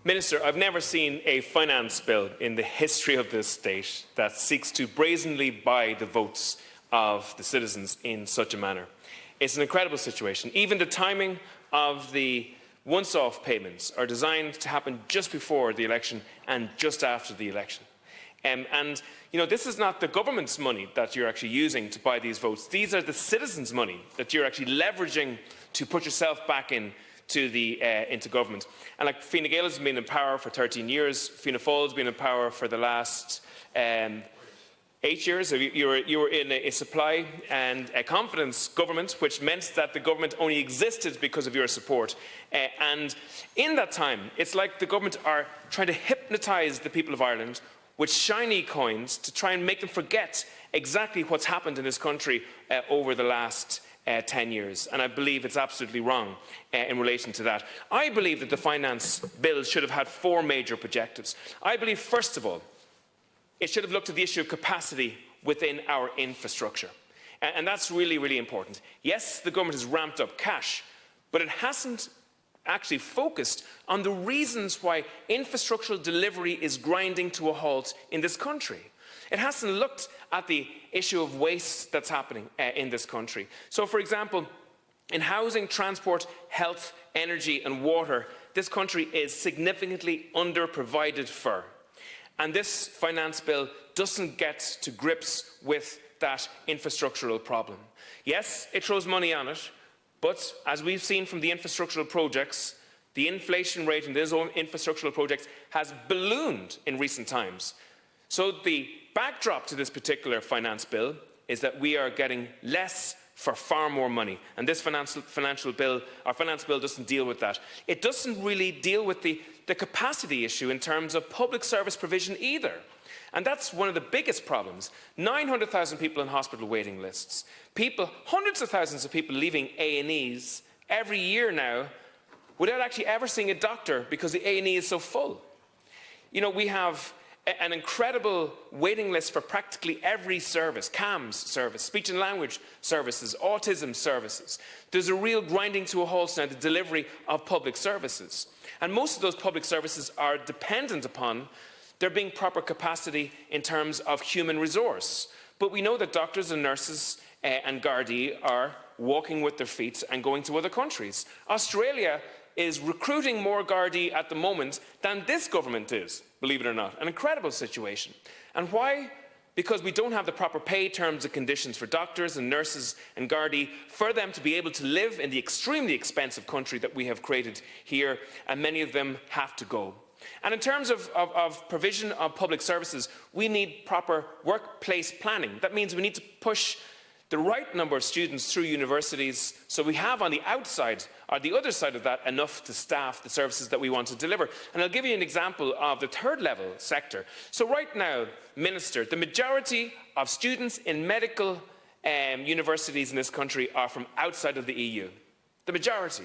Minister, I've never seen a finance bill in the history of this state that seeks to brazenly buy the votes of the citizens in such a manner. It's an incredible situation. Even the timing of the once-off payments are designed to happen just before the election and just after the election. This is not the government's money that you're actually using to buy these votes. These are the citizens' money that you're actually leveraging to put yourself back into government. And like Fine Gael has been in power for 13 years, Fianna Fáil has been in power for the last 8 years. You were in a supply and a confidence government, which meant that the government only existed because of your support. And in that time, it's like the government are trying to hypnotise the people of Ireland with shiny coins to try and make them forget exactly what's happened in this country over the last 10 years. And I believe it's absolutely wrong in relation to that. I believe that the finance bill should have had 4 major objectives. I believe, first of all, it should have looked at the issue of capacity within our infrastructure. And that's really, really important. Yes, the government has ramped up cash, but it hasn't actually focused on the reasons why infrastructural delivery is grinding to a halt in this country. It hasn't looked at the issue of waste that's happening in this country. So, for example, in housing, transport, health, energy and water, this country is significantly under-provided for. And this finance bill doesn't get to grips with that infrastructural problem. Yes, it throws money on it, but as we've seen from the infrastructural projects, the inflation rate in those infrastructural projects has ballooned in recent times. So the backdrop to this particular finance bill is that we are getting less for far more money. And this finance bill doesn't deal with that. It doesn't really deal with the capacity issue in terms of public service provision either. And that's one of the biggest problems. 900,000 people on hospital waiting lists. Hundreds of thousands of people leaving A&Es every year now without actually ever seeing a doctor because the A&E is so full. We have an incredible waiting list for practically every service, CAMS service, speech and language services, autism services. There's a real grinding to a halt now, the delivery of public services. And most of those public services are dependent upon there being proper capacity in terms of human resource. But we know that doctors and nurses and Gardaí are walking with their feet and going to other countries. Australia is recruiting more Gardaí at the moment than this government is, believe it or not. An incredible situation. And why? Because we don't have the proper pay terms and conditions for doctors and nurses and Gardaí for them to be able to live in the extremely expensive country that we have created here, and many of them have to go. And in terms of provision of public services, we need proper workplace planning. That means we need to push the right number of students through universities so we have on the outside, or the other side of that, enough to staff the services that we want to deliver. And I'll give you an example of the third level sector. So right now, Minister, the majority of students in medical universities in this country are from outside of the EU. The majority.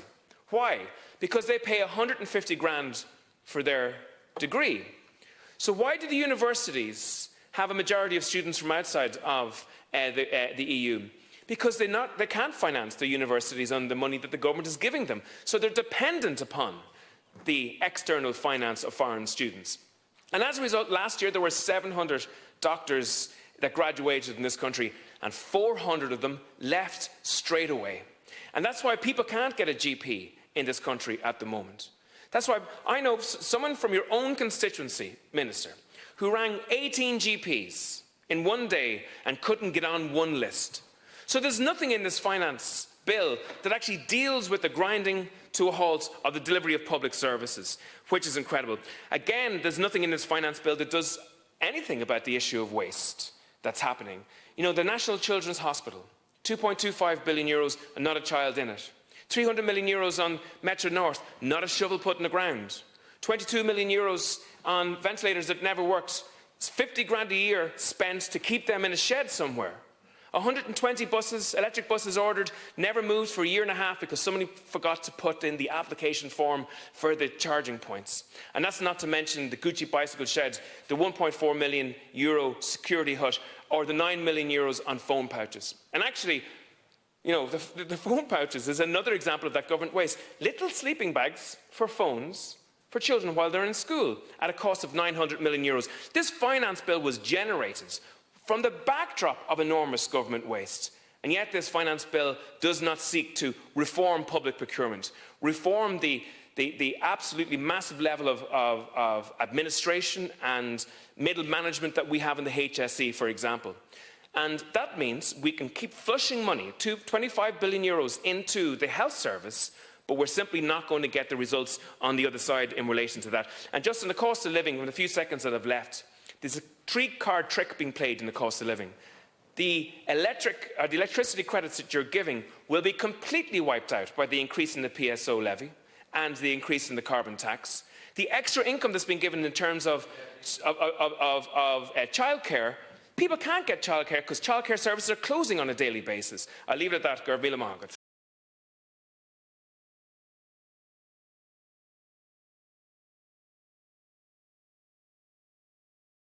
Why? Because they pay 150 grand for their degree. So why do the universities have a majority of students from outside of the EU? Because they can't finance the universities on the money that the government is giving them. So they're dependent upon the external finance of foreign students. And as a result, last year there were 700 doctors that graduated in this country, and 400 of them left straight away. And that's why people can't get a GP in this country at the moment. That's why I know someone from your own constituency, Minister, who rang 18 GPs in one day and couldn't get on one list. So there's nothing in this finance bill that actually deals with the grinding to a halt of the delivery of public services, which is incredible. Again, there's nothing in this finance bill that does anything about the issue of waste that's happening. The National Children's Hospital, 2.25 billion euros and not a child in it. 300 million euros on Metro North, not a shovel put in the ground. 22 million euros on ventilators that never worked. It's 50 grand a year spent to keep them in a shed somewhere. 120 buses, electric buses ordered, never moved for a year and a half because somebody forgot to put in the application form for the charging points. And that's not to mention the Gucci bicycle shed, the 1.4 million euro security hut, or the 9 million euros on phone pouches. And actually, the phone pouches is another example of that government waste. Little sleeping bags for phones for children while they're in school at a cost of €900 million. This finance bill was generated from the backdrop of enormous government waste. And yet this finance bill does not seek to reform public procurement, reform the absolutely massive level of administration and middle management that we have in the HSE, for example. And that means we can keep flushing money, €25 billion into the health service, but we're simply not going to get the results on the other side in relation to that. And just on the cost of living, in the few seconds that I've left, there's a three-card trick being played in the cost of living. The electricity credits that you're giving will be completely wiped out by the increase in the PSO levy and the increase in the carbon tax. The extra income that's been given in terms of childcare, people can't get childcare because childcare services are closing on a daily basis. I'll leave it at that. Gur Míle Maith.